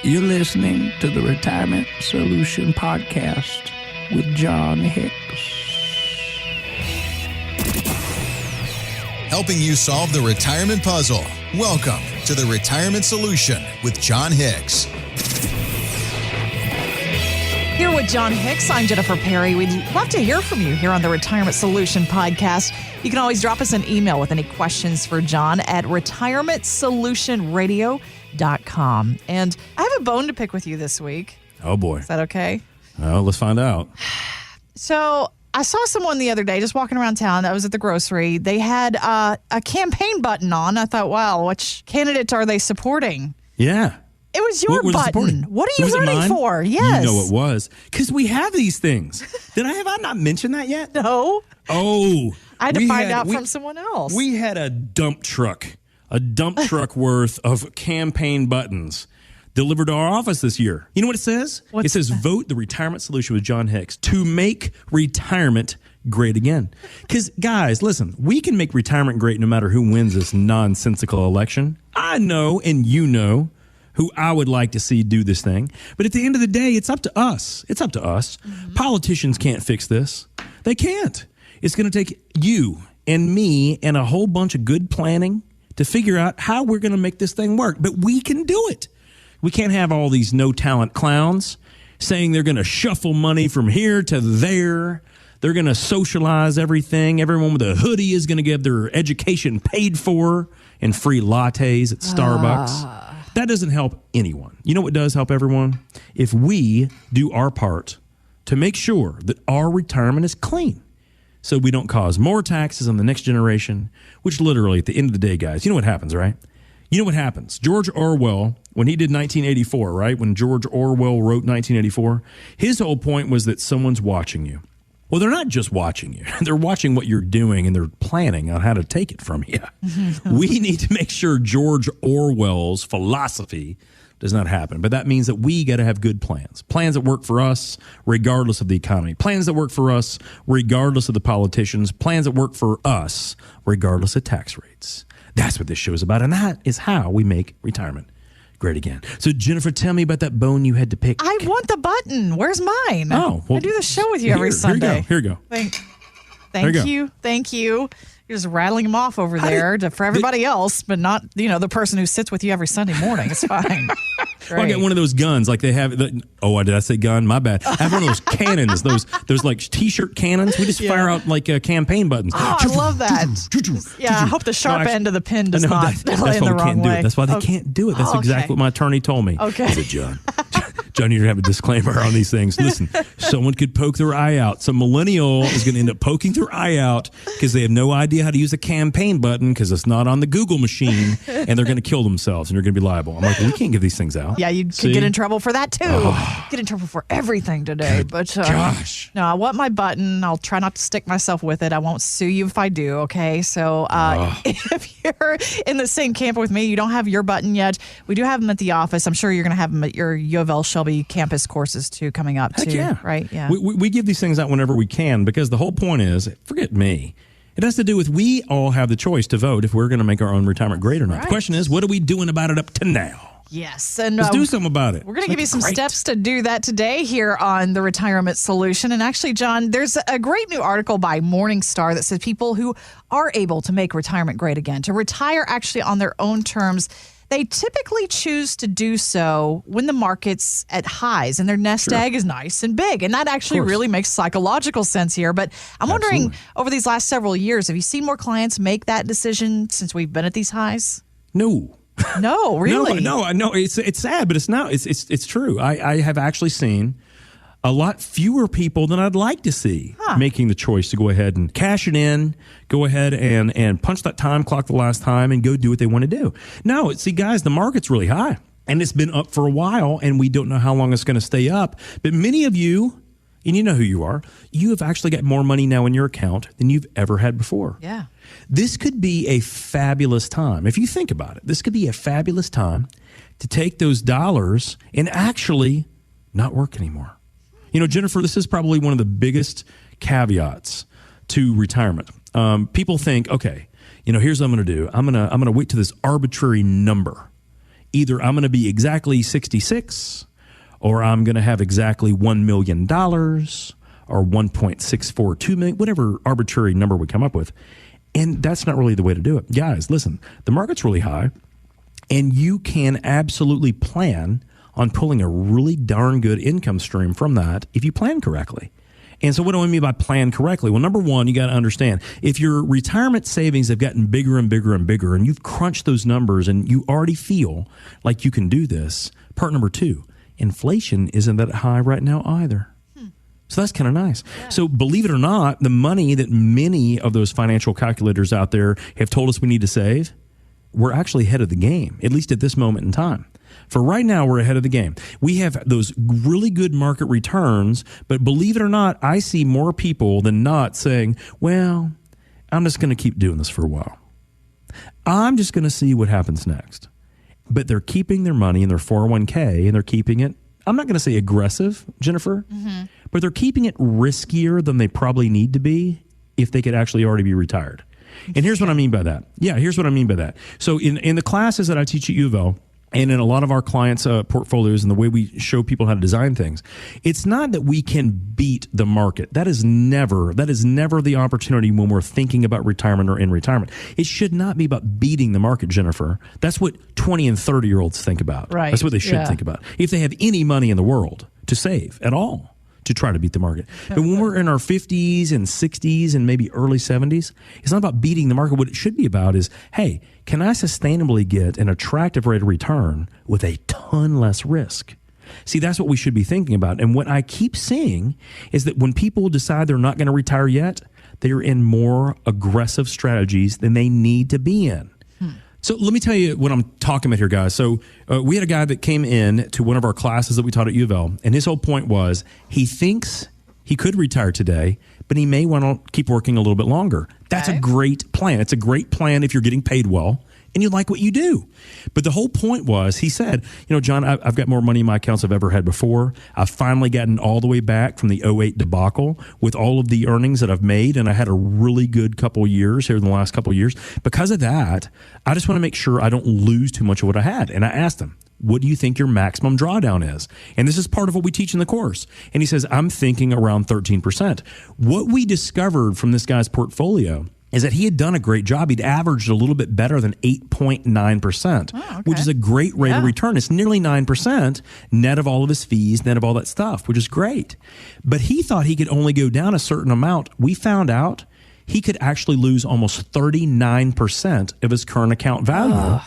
You're listening to the Retirement Solution Podcast with John Hicks. Helping you solve the retirement puzzle. Welcome to the Retirement Solution with John Hicks. Here with John Hicks, I'm Jennifer Perry. We'd love to hear from you here on the Retirement Solution Podcast. You can always drop us an email with any questions for John at retirementsolutionradio.com. And I have a bone to pick with you this week. Oh, boy. Is that okay? Oh, let's find out. So I saw someone the other day just walking around town. I was at the grocery. They had a campaign button on. I thought, wow, which candidates are they supporting? Yeah. It was your button. What are you running for? Yes. You know it was. Because we have these things. Have I not mentioned that yet? No. Oh. I had to find out from someone else. We had a dump truck worth of campaign buttons delivered to our office this year. You know what it says? It says, vote the Retirement Solution with John Hicks to make retirement great again. Because, guys, listen, we can make retirement great no matter who wins this nonsensical election. I know, and you know, who I would like to see do this thing. But at the end of the day, it's up to us. It's up to us. Mm-hmm. Politicians can't fix this. They can't. It's going to take you and me and a whole bunch of good planning to figure out how we're going to make this thing work. But we can do it. We can't have all these no-talent clowns saying they're going to shuffle money from here to there. They're going to socialize everything. Everyone with a hoodie is going to get their education paid for and free lattes at Starbucks. That doesn't help anyone. You know what does help everyone? If we do our part to make sure that our retirement is clean so we don't cause more taxes on the next generation, which literally at the end of the day, guys, you know what happens, right? You know what happens? George Orwell, when he did 1984, right? When George Orwell wrote 1984, his whole point was that someone's watching you. Well, they're not just watching you. They're watching what you're doing, and they're planning on how to take it from you. We need to make sure George Orwell's philosophy does not happen. But that means that we got to have good plans. Plans that work for us regardless of the economy. Plans that work for us regardless of the politicians. Plans that work for us regardless of tax rates. That's what this show is about, and that is how we make retirement great again. So, Jennifer, tell me about that bone you had to pick. I want the button. Where's mine? Oh, well, I do the show with you every Sunday. Here you go. Thank you. Thank you. You're just rattling them off over there for everybody else, but not, the person who sits with you every Sunday morning. It's fine. Well, I got one of those guns like they have. Did I say gun? My bad. I have one of those cannons, those like T-shirt cannons. We just fire out like campaign buttons. Oh, I love that. I hope the sharp end of the pin does not land the wrong way. That's why they can't do it. That's exactly what my attorney told me. Okay. I said, John, you have a disclaimer on these things. Listen, someone could poke their eye out. Some millennial is going to end up poking their eye out because they have no idea how to use a campaign button because it's not on the Google machine, and they're going to kill themselves, and you're going to be liable. I'm like, we can't give these things out. Yeah, you could get in trouble for that, too. Get in trouble for everything today. But gosh. No, I want my button. I'll try not to stick myself with it. I won't sue you if I do, okay? So if you're in the same camp with me, you don't have your button yet, we do have them at the office. I'm sure you're going to have them at your U of L Shelby campus courses, too, coming up, too. Yeah. Right? Yeah. We give these things out whenever we can because the whole point is, forget me. It has to do with we all have the choice to vote if we're going to make our own retirement great or not. Right. The question is, what are we doing about it up to now? Yes. And let's do something about it. We're going to give you some steps to do that today here on the Retirement Solution. And actually, John, there's a great new article by Morningstar that says people who are able to make retirement great again, to retire actually on their own terms, they typically choose to do so when the market's at highs and their nest egg is nice and big. And that actually really makes psychological sense here. But I'm wondering, over these last several years, have you seen more clients make that decision since we've been at these highs? No. No, really? No. It's sad, but it's not. It's true. I have actually seen a lot fewer people than I'd like to see making the choice to go ahead and cash it in, go ahead and punch that time clock the last time and go do what they want to do. No, see, guys, the market's really high, and it's been up for a while, and we don't know how long it's going to stay up. But many of you, and you know who you are, you have actually got more money now in your account than you've ever had before. Yeah. This could be a fabulous time. If you think about it, this could be a fabulous time to take those dollars and actually not work anymore. Jennifer, this is probably one of the biggest caveats to retirement. People think, okay, here's what I'm going to do. I'm going to wait to this arbitrary number Either I'm going to be exactly 66, or I'm going to have exactly $1 million, or 1.642 million, whatever arbitrary number we come up with. And that's not really the way to do it. Guys, listen, the market's really high, and you can absolutely plan on pulling a really darn good income stream from that if you plan correctly. And so what do I mean by plan correctly? Well, number one, you got to understand, if your retirement savings have gotten bigger and bigger and bigger, and you've crunched those numbers and you already feel like you can do this, part number two, inflation isn't that high right now either. So that's kind of nice. Yeah. So believe it or not, the money that many of those financial calculators out there have told us we need to save, we're actually ahead of the game, at least at this moment in time. For right now, we're ahead of the game. We have those really good market returns, but believe it or not, I see more people than not saying, well, I'm just going to keep doing this for a while. I'm just going to see what happens next. But they're keeping their money in their 401k, and they're keeping it, I'm not going to say aggressive, Jennifer, but they're keeping it riskier than they probably need to be if they could actually already be retired. And here's what I mean by that. Yeah, here's what I mean by that. So in the classes that I teach at U of L, and in a lot of our clients' portfolios and the way we show people how to design things, it's not that we can beat the market. That is never the opportunity when we're thinking about retirement or in retirement. It should not be about beating the market, Jennifer. That's what 20 and 30-year-olds think about. Right. That's what they should think about. If they have any money in the world to save at all, to try to beat the market. But when we're in our 50s and 60s and maybe early 70s, it's not about beating the market. What it should be about is, hey, can I sustainably get an attractive rate of return with a ton less risk? See, that's what we should be thinking about. And what I keep seeing is that when people decide they're not going to retire yet, they're in more aggressive strategies than they need to be in. So let me tell you what I'm talking about here, guys. So we had a guy that came in to one of our classes that we taught at U of L, and his whole point was he thinks he could retire today, but he may want to keep working a little bit longer. That's a great plan. It's a great plan if you're getting paid well and you like what you do. But the whole point was, he said, John, I've got more money in my accounts I've ever had before. I've finally gotten all the way back from the 2008 debacle with all of the earnings that I've made, and I had a really good couple years here in the last couple of years. Because of that, I just want to make sure I don't lose too much of what I had. And I asked him, what do you think your maximum drawdown is? And this is part of what we teach in the course. And he says, I'm thinking around 13%. What we discovered from this guy's portfolio is that he had done a great job. He'd averaged a little bit better than 8.9%, which is a great rate of return. It's nearly 9% net of all of his fees, net of all that stuff, which is great. But he thought he could only go down a certain amount. We found out he could actually lose almost 39% of his current account value.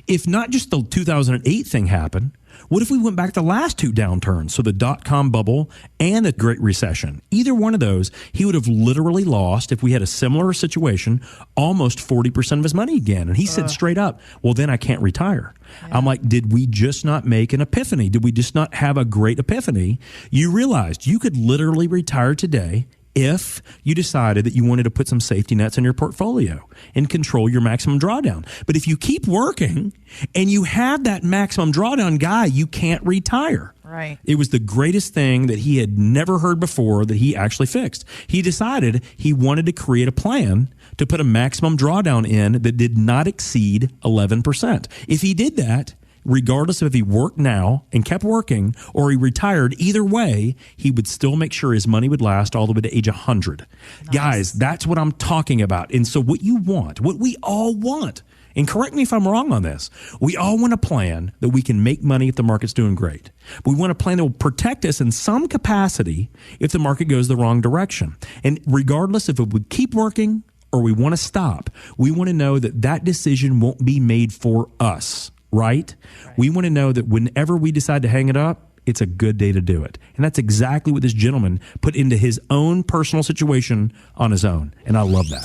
If not just the 2008 thing happened, what if we went back to the last two downturns, so the dot-com bubble and the Great Recession? Either one of those, he would have literally lost, if we had a similar situation, almost 40% of his money again. And he said straight up, well, then I can't retire. I'm like, did we just not make an epiphany? Did we just not have a great epiphany? You realized you could literally retire today if you decided that you wanted to put some safety nets in your portfolio and control your maximum drawdown. But if you keep working and you have that maximum drawdown guy, you can't retire. Right. It was the greatest thing that he had never heard before that he actually fixed. He decided he wanted to create a plan to put a maximum drawdown in that did not exceed 11%. If he did that, regardless of if he worked now and kept working or he retired, either way, he would still make sure his money would last all the way to age 100. Nice. Guys, that's what I'm talking about. And so what you want, what we all want, and correct me if I'm wrong on this, we all want a plan that we can make money if the market's doing great. We want a plan that will protect us in some capacity if the market goes the wrong direction. And regardless if it would keep working or we want to stop, we want to know that that decision won't be made for us. Right? We want to know that whenever we decide to hang it up, it's a good day to do it. And that's exactly what this gentleman put into his own personal situation on his own. And I love that.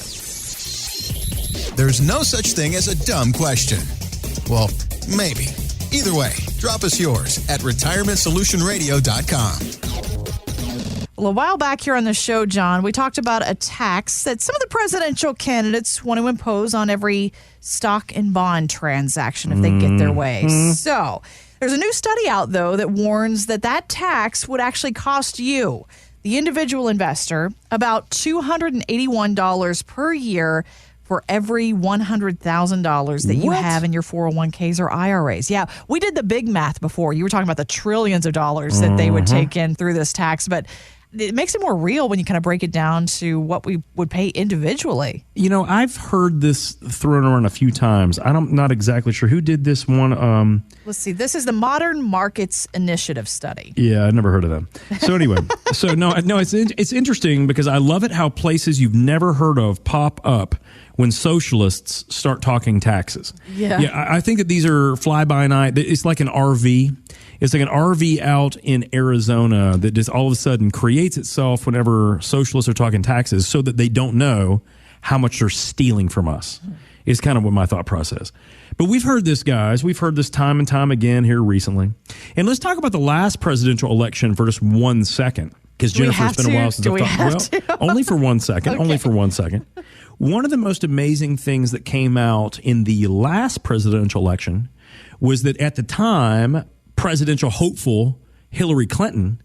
There's no such thing as a dumb question. Well, maybe. Either way, drop us yours at retirementsolutionradio.com. Well, a while back here on the show, John, we talked about a tax that some of the presidential candidates want to impose on every stock and bond transaction if they get their way. So there's a new study out, though, that warns that that tax would actually cost you, the individual investor, about $281 per year for every $100,000 that you have in your 401ks or IRAs. Yeah, we did the big math before. You were talking about the trillions of dollars that they would take in through this tax, but it makes it more real when you kind of break it down to what we would pay individually. You know, I've heard this thrown around a few times. I'm not exactly sure who did this one. Let's see. This is the Modern Markets Initiative study. Yeah, I've never heard of them. So anyway, it's interesting because I love it how places you've never heard of pop up when socialists start talking taxes. Yeah, I think that these are fly-by-night. It's like an RV. It's like an RV out in Arizona that just all of a sudden creates itself whenever socialists are talking taxes so that they don't know how much they're stealing from us. Is kind of what my thought process. But we've heard this, guys. We've heard this time and time again here recently. And let's talk about the last presidential election for just 1 second. Because Jennifer, it's been a while since I've talked. Well, only for 1 second. Okay. Only for 1 second. One of the most amazing things that came out in the last presidential election was that at the time, presidential hopeful Hillary Clinton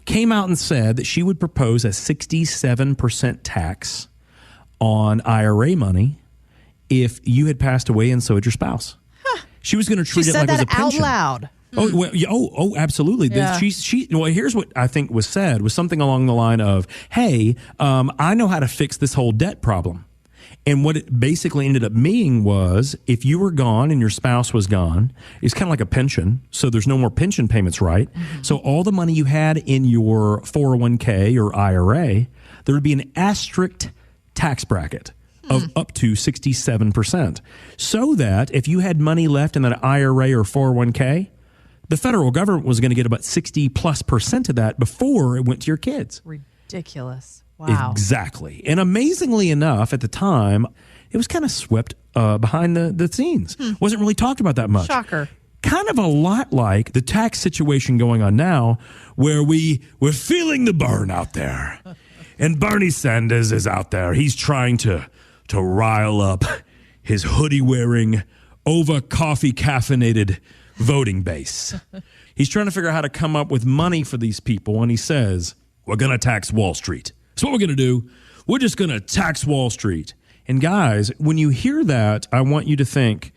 came out and said that she would propose a 67% tax on IRA money if you had passed away and so had your spouse. Huh. She was going to treat it like it was a pension. She said that out loud. Oh, well, absolutely. Yeah. Well, here's what I think was said, was something along the line of, hey, I know how to fix this whole debt problem. And what it basically ended up meaning was if you were gone and your spouse was gone, it's kind of like a pension. So there's no more pension payments, right? Mm-hmm. So all the money you had in your 401k or IRA, there would be an asterisk tax bracket of up to 67%. So that if you had money left in that IRA or 401k, the federal government was going to get about 60+% of that before it went to your kids. Ridiculous. Wow. Exactly. And amazingly enough, at the time, it was kind of swept behind the scenes. Wasn't really talked about that much. Shocker. Kind of a lot like the tax situation going on now, where we're feeling the burn out there. And Bernie Sanders is out there. He's trying to rile up his hoodie-wearing, over-coffee caffeinated voting base. He's trying to figure out how to come up with money for these people, and he says, we're going to tax Wall Street. That's what we're going to do. We're just going to tax Wall Street. And guys, when you hear that, I want you to think,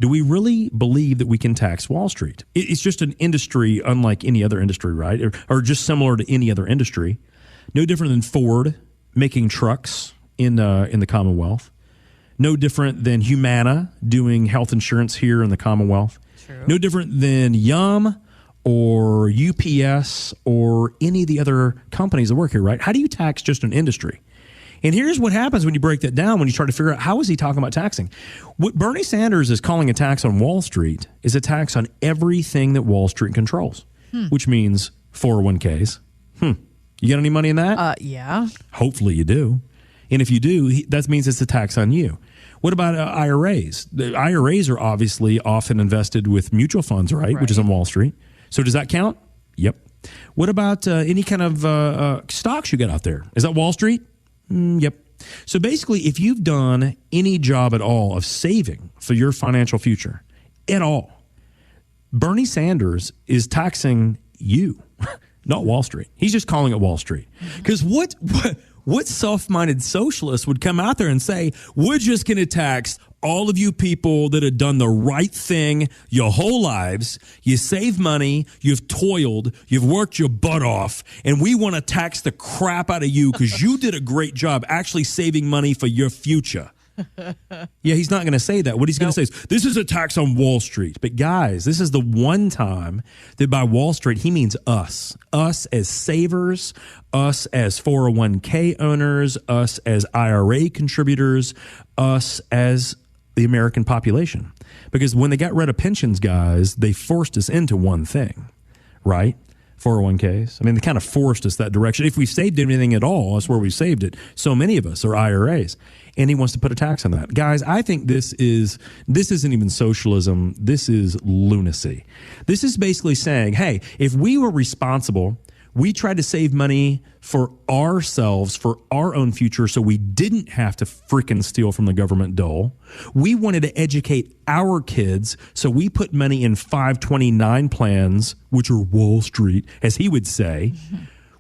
do we really believe that we can tax Wall Street? It's just an industry unlike any other industry, right? Or just similar to any other industry. No different than Ford making trucks in the Commonwealth. No different than Humana doing health insurance here in the Commonwealth. True. No different than Yum or UPS or any of the other companies that work here, right? How do you tax just an industry? And here's what happens when you break that down, when you try to figure out how is he talking about taxing. What Bernie Sanders is calling a tax on Wall Street is a tax on everything that Wall Street controls, which means 401ks. You got any money in that? Yeah. Hopefully you do. And if you do, that means it's a tax on you. What about IRAs? The IRAs are obviously often invested with mutual funds, right? Which is on Wall Street. So does that count? Yep. What about any kind of stocks you got out there? Is that Wall Street? Yep. So basically, if you've done any job at all of saving for your financial future at all, Bernie Sanders is taxing you, not Wall Street. He's just calling it Wall Street. Because what self-minded socialist would come out there and say, we're just going to tax all of you people that have done the right thing your whole lives. You save money, you've toiled, you've worked your butt off, and we want to tax the crap out of you because you did a great job actually saving money for your future. Yeah, he's not going to say that. What he's going to say is, this is a tax on Wall Street. But guys, this is the one time that by Wall Street, he means us. Us as savers, us as 401k owners, us as IRA contributors, us as the American population. Because when they got rid of pensions, guys, they forced us into one thing, right? 401ks. I mean, they kind of forced us that direction. If we saved anything at all, that's where we saved it. So many of us are IRAs. And he wants to put a tax on that. Guys, I think this isn't even socialism. This is lunacy. This is basically saying, hey, if we were responsible, we tried to save money for ourselves, for our own future, so we didn't have to freaking steal from the government dole. We wanted to educate our kids, so we put money in 529 plans, which are Wall Street, as he would say.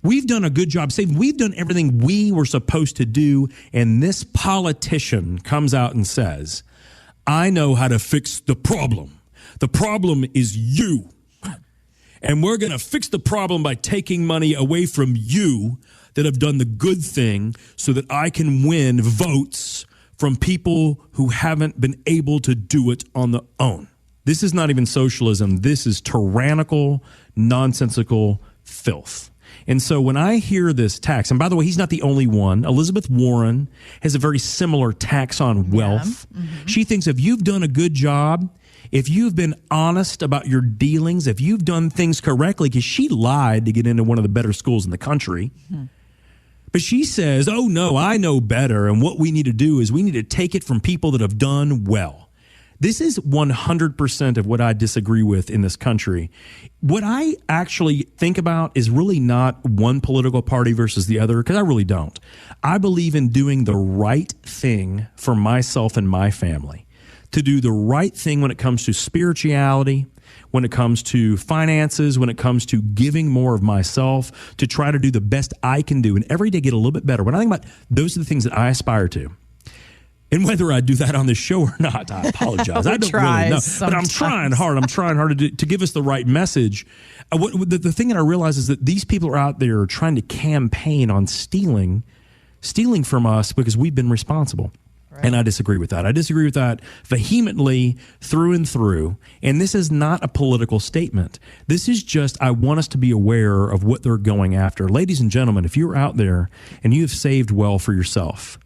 We've done a good job saving. We've done everything we were supposed to do. And this politician comes out and says, I know how to fix the problem. The problem is you. And we're going to fix the problem by taking money away from you that have done the good thing so that I can win votes from people who haven't been able to do it on their own. This is not even socialism. This is tyrannical, nonsensical filth. And so when I hear this tax, and by the way, he's not the only one. Elizabeth Warren has a very similar tax on wealth. Yeah. Mm-hmm. She thinks if you've done a good job, if you've been honest about your dealings, if you've done things correctly, because she lied to get into one of the better schools in the country. Mm-hmm. But she says, oh, no, I know better. And what we need to do is we need to take it from people that have done well. This is 100% of what I disagree with in this country. What I actually think about is really not one political party versus the other, because I really don't. I believe in doing the right thing for myself and my family, to do the right thing when it comes to spirituality, when it comes to finances, when it comes to giving more of myself, to try to do the best I can do and every day get a little bit better. When I think about those are the things that I aspire to. And whether I do that on this show or not, I apologize. I don't really know. But I'm trying hard. I'm trying hard to give us the right message. The thing that I realize is that these people are out there trying to campaign on stealing from us because we've been responsible. Right. And I disagree with that. I disagree with that vehemently through and through. And this is not a political statement. This is just, I want us to be aware of what they're going after. Ladies and gentlemen, if you're out there and you have saved well for yourself,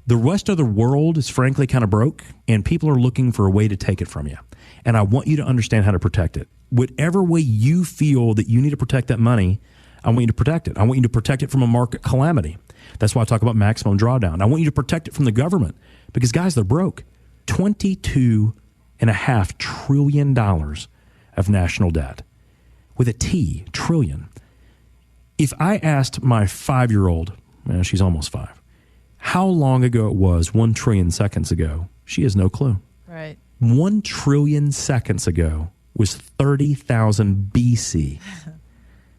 the rest of the world is frankly kind of broke, and people are looking for a way to take it from you. And I want you to understand how to protect it. Whatever way you feel that you need to protect that money, I want you to protect it. I want you to protect it from a market calamity. That's why I talk about maximum drawdown. I want you to protect it from the government because, guys, they're broke. $22.5 trillion of national debt. With a T, trillion. If I asked my 5-year-old, she's almost 5, how long ago it was 1 trillion seconds ago, she has no clue. Right. 1 trillion seconds ago was 30,000 BC.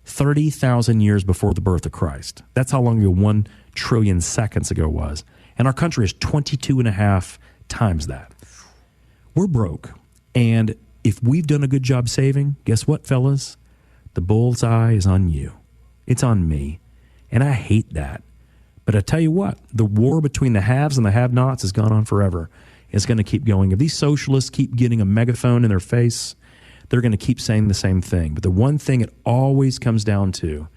30,000 years before the birth of Christ. That's how long ago 1 trillion seconds ago was. And our country is 22.5 times that. We're broke. And if we've done a good job saving, guess what, fellas? The bullseye is on you. It's on me. And I hate that. But I tell you what, the war between the haves and the have-nots has gone on forever. It's going to keep going. If these socialists keep getting a megaphone in their face, they're going to keep saying the same thing. But the one thing it always comes down to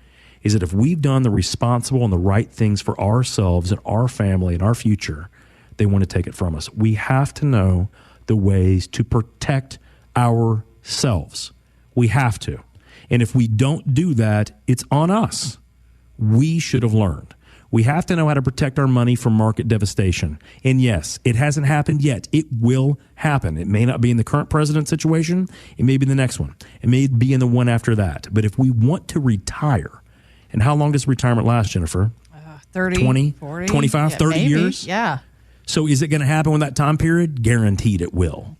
is that if we've done the responsible and the right things for ourselves and our family and our future, they want to take it from us. We have to know the ways to protect ourselves. We have to. And if we don't do that, it's on us. We should have learned. We have to know how to protect our money from market devastation. And yes, it hasn't happened yet. It will happen. It may not be in the current president situation. It may be the next one. It may be in the one after that. But if we want to retire, and how long does retirement last, Jennifer? 30, 20, 40, 25, yeah, 30 maybe. years? Yeah. So is it going to happen in that time period? Guaranteed it will.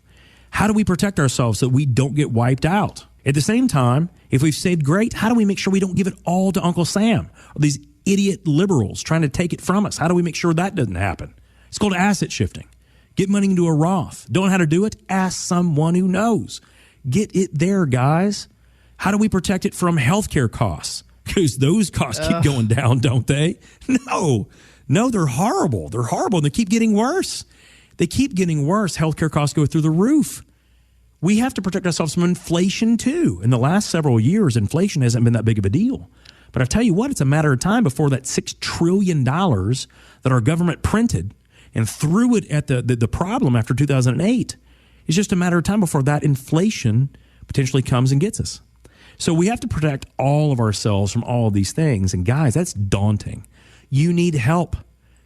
How do we protect ourselves so we don't get wiped out? At the same time, if we've saved great, how do we make sure we don't give it all to Uncle Sam or these idiot liberals trying to take it from us? How do we make sure that doesn't happen? It's called asset shifting. Get money into a Roth. Don't know how to do it? Ask someone who knows. Get it there, guys. How do we protect it from healthcare costs? Because those costs keep going down, don't they? No, they're horrible. They're horrible, and they keep getting worse. They keep getting worse. Healthcare costs go through the roof. We have to protect ourselves from inflation, too. In the last several years, inflation hasn't been that big of a deal. But I tell you what, it's a matter of time before that $6 trillion that our government printed and threw it at the problem after 2008. It's just a matter of time before that inflation potentially comes and gets us. So we have to protect all of ourselves from all of these things. And guys, that's daunting. You need help.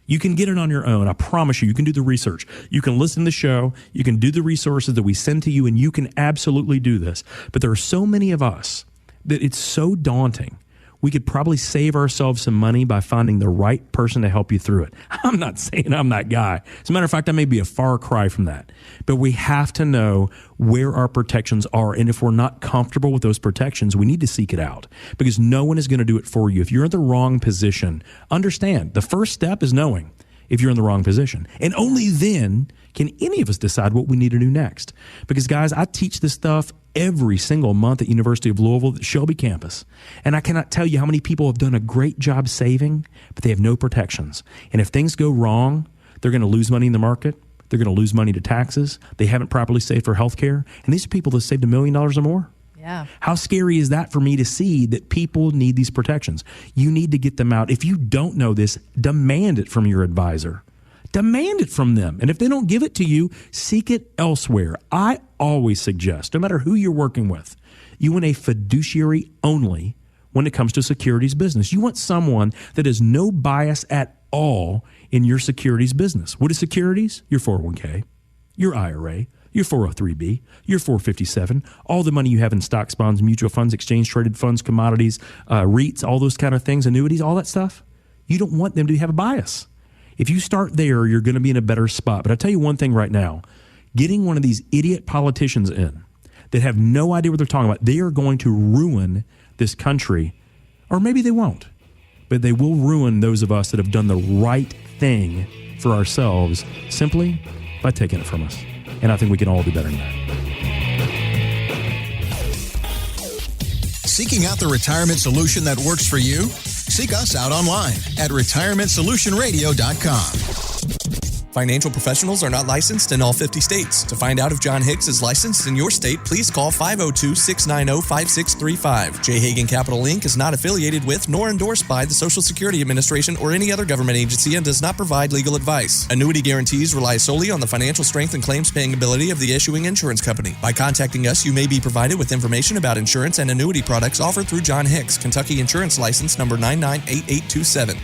You can get it on your own. I promise you, you can do the research. You can listen to the show. You can do the resources that we send to you, and you can absolutely do this. But there are so many of us that it's so daunting. we could probably save ourselves some money by finding the right person to help you through it. I'm not saying I'm that guy. As a matter of fact, I may be a far cry from that. But we have to know where our protections are. And if we're not comfortable with those protections, we need to seek it out, because no one is going to do it for you. If you're in the wrong position, understand the first step is knowing if you're in the wrong position. And only then can any of us decide what we need to do next. Because, guys, I teach this stuff every single month at University of Louisville, the Shelby campus. And I cannot tell you how many people have done a great job saving, but they have no protections. And if things go wrong, they're going to lose money in the market. They're going to lose money to taxes. They haven't properly saved for health care. And these are people that saved $1 million or more. Yeah. How scary is that for me to see that people need these protections? You need to get them out. If you don't know this, demand it from your advisor. Demand it from them. And if they don't give it to you, seek it elsewhere. I always suggest, no matter who you're working with, you want a fiduciary only when it comes to securities business. You want someone that has no bias at all in your securities business. What is securities? Your 401k, your IRA, your 403b, your 457, all the money you have in stocks, bonds, mutual funds, exchange-traded funds, commodities, REITs, all those kind of things, annuities, all that stuff. You don't want them to have a bias. If you start there, you're going to be in a better spot. But I'll tell you one thing right now. Getting one of these idiot politicians in that have no idea what they're talking about, they are going to ruin this country. Or maybe they won't. But they will ruin those of us that have done the right thing for ourselves simply by taking it from us. And I think we can all do better than that. Seeking out the retirement solution that works for you? Seek us out online at retirementsolutionradio.com. Financial professionals are not licensed in all 50 states. To find out if John Hicks is licensed in your state, please call 502-690-5635. J. Hagan Capital Inc. is not affiliated with nor endorsed by the Social Security Administration or any other government agency and does not provide legal advice. Annuity guarantees rely solely on the financial strength and claims paying ability of the issuing insurance company. By contacting us, you may be provided with information about insurance and annuity products offered through John Hicks, Kentucky Insurance License number 998827.